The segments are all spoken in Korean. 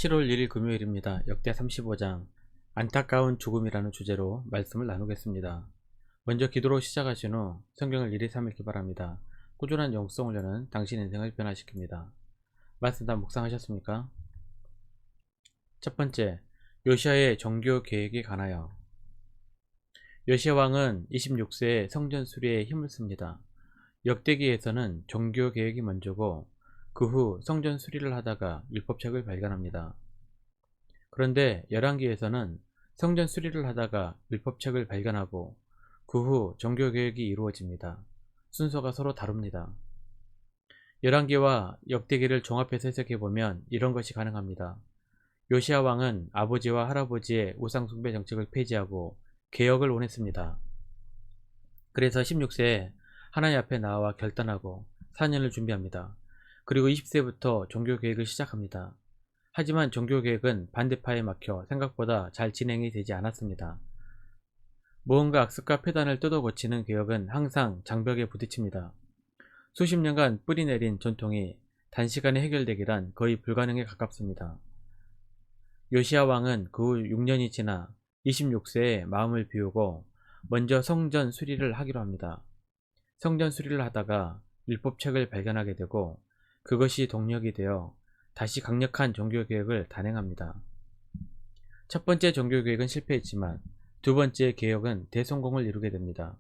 7월 1일 금요일입니다. 역대 35장 안타까운 죽음이라는 주제로 말씀을 나누겠습니다. 먼저 기도로 시작하신 후 성경을 1, 2, 3 읽기 바랍니다. 꾸준한 영성 훈련은 당신 인생을 변화시킵니다. 말씀 다 묵상하셨습니까? 첫 번째, 요시아의 종교 계획에 관하여. 요시아 왕은 26세에 성전 수리에 힘을 씁니다. 역대기에서는 종교 계획이 먼저고 그 후 성전 수리를 하다가 율법책을 발견합니다. 그런데 열왕기에서는 성전 수리를 하다가 율법책을 발견하고 그 후 종교개혁이 이루어집니다. 순서가 서로 다릅니다. 열왕기와 역대기를 종합해서 해석해보면 이런 것이 가능합니다. 요시아 왕은 아버지와 할아버지의 우상숭배 정책을 폐지하고 개혁을 원했습니다. 그래서 16세에 하나님 앞에 나와 결단하고 4년을 준비합니다. 그리고 20세부터 종교개혁을 시작합니다. 하지만 종교개혁은 반대파에 막혀 생각보다 잘 진행이 되지 않았습니다. 무언가 악습과 폐단을 뜯어 고치는 개혁은 항상 장벽에 부딪힙니다. 수십 년간 뿌리 내린 전통이 단시간에 해결되기란 거의 불가능에 가깝습니다. 요시아 왕은 그 후 6년이 지나 26세에 마음을 비우고 먼저 성전 수리를 하기로 합니다. 성전 수리를 하다가 율법책을 발견하게 되고 그것이 동력이 되어 다시 강력한 종교개혁을 단행합니다. 첫 번째 종교개혁은 실패했지만 두 번째 개혁은 대성공을 이루게 됩니다.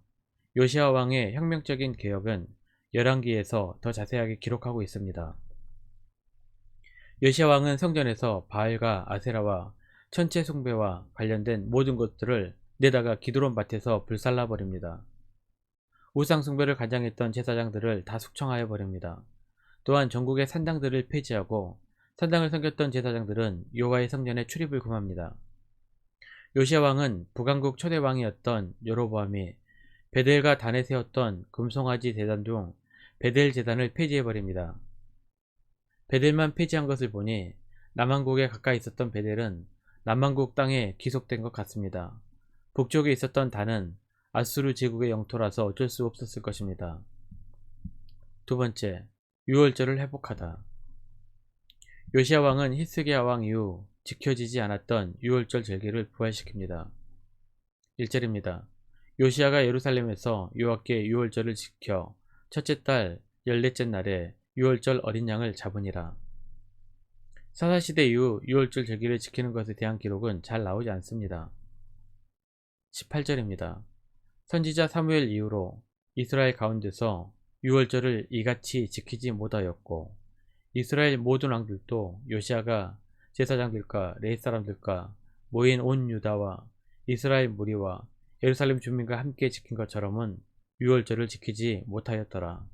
요시아 왕의 혁명적인 개혁은 열왕기에서 더 자세하게 기록하고 있습니다. 요시아 왕은 성전에서 바알과 아세라와 천체 숭배와 관련된 모든 것들을 내다가 기드론 밭에서 불살라 버립니다. 우상 숭배를 관장했던 제사장들을 다 숙청하여 버립니다. 또한 전국의 산당들을 폐지하고 산당을 섬겼던 제사장들은 여호와의 성전에 출입을 금합니다. 요시아 왕은 북왕국 초대 왕이었던 여로보암이 베델과 단에 세웠던 금송아지 제단 중 베델 제단을 폐지해버립니다. 베델만 폐지한 것을 보니 남왕국에 가까이 있었던 베델은 남왕국 땅에 귀속된 것 같습니다. 북쪽에 있었던 단은 아수르 제국의 영토라서 어쩔 수 없었을 것입니다. 두 번째, 유월절을 회복하다. 요시아 왕은 히스기야 왕 이후 지켜지지 않았던 유월절 절기를 부활시킵니다. 1절입니다. 요시아가 예루살렘에서 여호와께 유월절을 지켜 첫째 달 14째 날에 유월절 어린 양을 잡으니라. 사사시대 이후 유월절 절기를 지키는 것에 대한 기록은 잘 나오지 않습니다. 18절입니다. 선지자 사무엘 이후로 이스라엘 가운데서 유월절을 이같이 지키지 못하였고 이스라엘 모든 왕들도 요시아가 제사장들과 레위 사람들과 모인 온 유다와 이스라엘 무리와 예루살렘 주민과 함께 지킨 것처럼은 유월절을 지키지 못하였더라.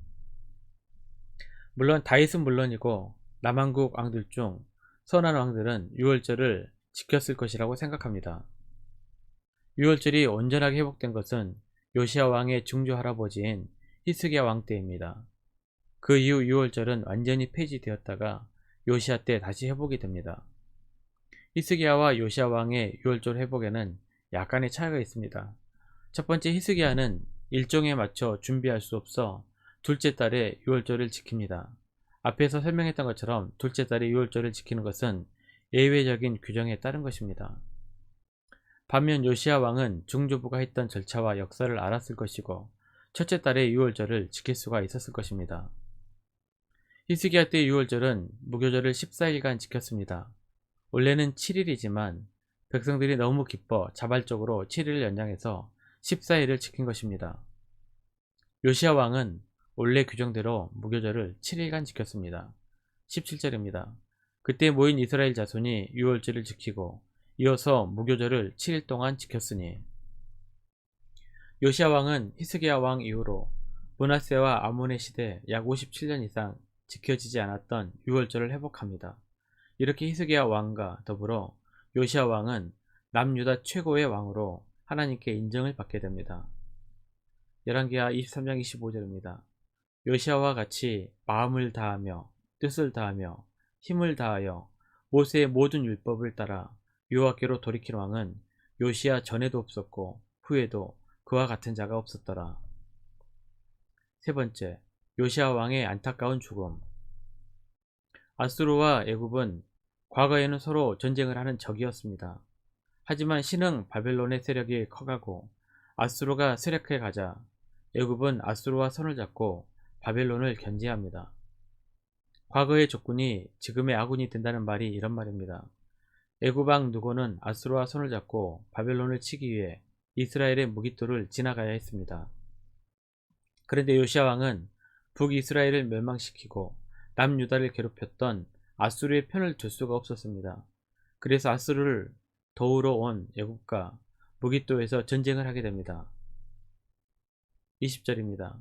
물론 다윗은 물론이고 남왕국 왕들 중 선한 왕들은 유월절을 지켰을 것이라고 생각합니다. 유월절이 온전하게 회복된 것은 요시아 왕의 증조 할아버지인 히스기야 왕 때입니다. 그 이후 유월절은 완전히 폐지되었다가 요시아 때 다시 회복이 됩니다. 히스기야와 요시아 왕의 유월절 회복에는 약간의 차이가 있습니다. 첫 번째, 히스기야는 일정에 맞춰 준비할 수 없어 둘째 달에 유월절을 지킵니다. 앞에서 설명했던 것처럼 둘째 달에 유월절을 지키는 것은 예외적인 규정에 따른 것입니다. 반면 요시아 왕은 중조부가 했던 절차와 역사를 알았을 것이고 첫째 달에 유월절을 지킬 수가 있었을 것입니다. 히스기야 때 유월절은 무교절을 14일간 지켰습니다. 원래는 7일이지만 백성들이 너무 기뻐 자발적으로 7일을 연장해서 14일을 지킨 것입니다. 요시아 왕은 원래 규정대로 무교절을 7일간 지켰습니다. 17절입니다. 그때 모인 이스라엘 자손이 유월절을 지키고 이어서 무교절을 7일 동안 지켰으니. 요시아 왕은 히스기야 왕 이후로 므낫세와 아몬의 시대 약 57년 이상 지켜지지 않았던 유월절을 회복합니다. 이렇게 히스기야 왕과 더불어 요시아 왕은 남유다 최고의 왕으로 하나님께 인정을 받게 됩니다. 열왕기하 23장 25절입니다. 요시아와 같이 마음을 다하며 뜻을 다하며 힘을 다하여 모세의 모든 율법을 따라 여호와께로 돌이킨 왕은 요시아 전에도 없었고 후에도 그와 같은 자가 없었더라. 세 번째, 요시아 왕의 안타까운 죽음. 아수르와 애굽은 과거에는 서로 전쟁을 하는 적이었습니다. 하지만 신흥 바벨론의 세력이 커가고 아수르가 쇠락해 가자 애굽은 아수르와 손을 잡고 바벨론을 견제합니다. 과거의 적군이 지금의 아군이 된다는 말이 이런 말입니다. 애굽 왕 누고는 아수르와 손을 잡고 바벨론을 치기 위해 이스라엘의 무깃돌을 지나가야 했습니다. 그런데 요시야 왕은 북이스라엘을 멸망시키고 남유다를 괴롭혔던 아수르의 편을 들 수가 없었습니다. 그래서 아수르를 도우러 온 애굽과 무깃도에서 전쟁을 하게 됩니다. 20절입니다.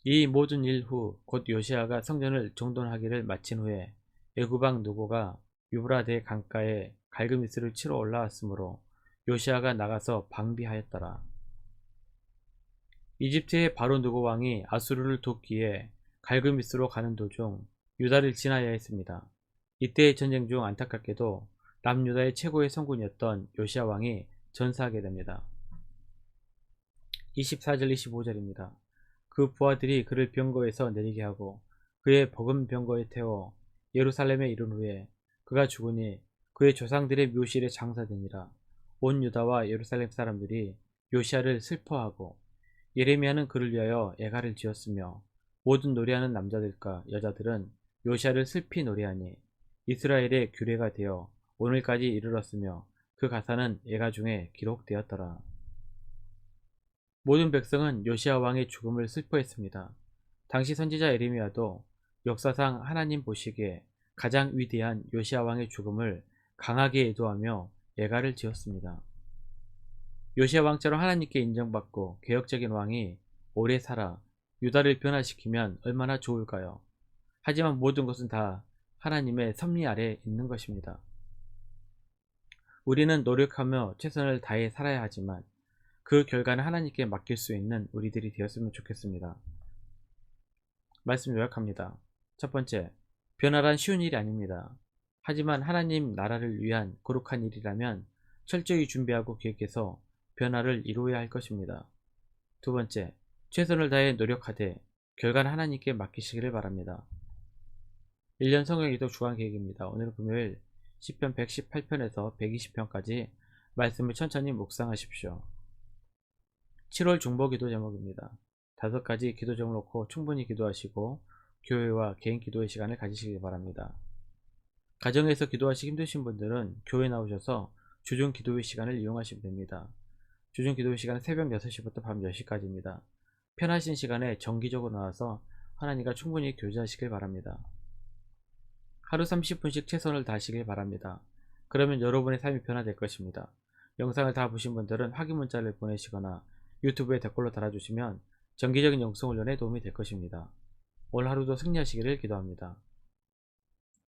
이 모든 일 후 곧 요시야가 성전을 정돈하기를 마친 후에 애굽 왕 누고가 유브라데 강가에 갈그미스를 치러 올라왔으므로 요시야가 나가서 방비하였더라. 이집트의 바로 누고 왕이 아수르를 돕기에 갈그미스로 가는 도중 유다를 지나야 했습니다. 이때의 전쟁 중 안타깝게도 남유다의 최고의 성군이었던 요시야 왕이 전사하게 됩니다. 24절 25절입니다. 그 부하들이 그를 병거에서 내리게 하고 그의 버금 병거에 태워 예루살렘에 이른 후에 그가 죽으니 그의 조상들의 묘실에 장사되니라. 온 유다와 예루살렘 사람들이 요시야를 슬퍼하고 예레미야는 그를 위하여 애가를 지었으며 모든 노래하는 남자들과 여자들은 요시야를 슬피 노래하니 이스라엘의 규례가 되어 오늘까지 이르렀으며 그 가사는 애가 중에 기록되었더라. 모든 백성은 요시야 왕의 죽음을 슬퍼했습니다. 당시 선지자 예레미야도 역사상 하나님 보시기에 가장 위대한 요시야 왕의 죽음을 강하게 애도하며 애가를 지었습니다. 요시야 왕처럼 하나님께 인정받고 개혁적인 왕이 오래 살아 유다를 변화시키면 얼마나 좋을까요? 하지만 모든 것은 다 하나님의 섭리 아래 있는 것입니다. 우리는 노력하며 최선을 다해 살아야 하지만 그 결과는 하나님께 맡길 수 있는 우리들이 되었으면 좋겠습니다. 말씀 요약합니다. 첫 번째, 변화란 쉬운 일이 아닙니다. 하지만 하나님 나라를 위한 거룩한 일이라면 철저히 준비하고 계획해서 변화를 이루어야 할 것입니다. 두 번째, 최선을 다해 노력하되 결과는 하나님께 맡기시기를 바랍니다. 1년 성경기도 주간계획입니다. 오늘 금요일 시편 118편에서 120편까지 말씀을 천천히 묵상하십시오. 7월 중보기도 제목입니다. 5가지 기도 제목을 놓고 충분히 기도하시고 교회와 개인 기도의 시간을 가지시기 바랍니다. 가정에서 기도하시기 힘드신 분들은 교회 나오셔서 주중 기도의 시간을 이용하시면 됩니다. 주중 기도의 시간은 새벽 6시부터 밤 10시까지입니다. 편하신 시간에 정기적으로 나와서 하나님과 충분히 교제하시길 바랍니다. 하루 30분씩 최선을 다하시길 바랍니다. 그러면 여러분의 삶이 변화될 것입니다. 영상을 다 보신 분들은 확인 문자를 보내시거나 유튜브에 댓글로 달아주시면 정기적인 영성 훈련에 도움이 될 것입니다. 오늘 하루도 승리하시기를 기도합니다.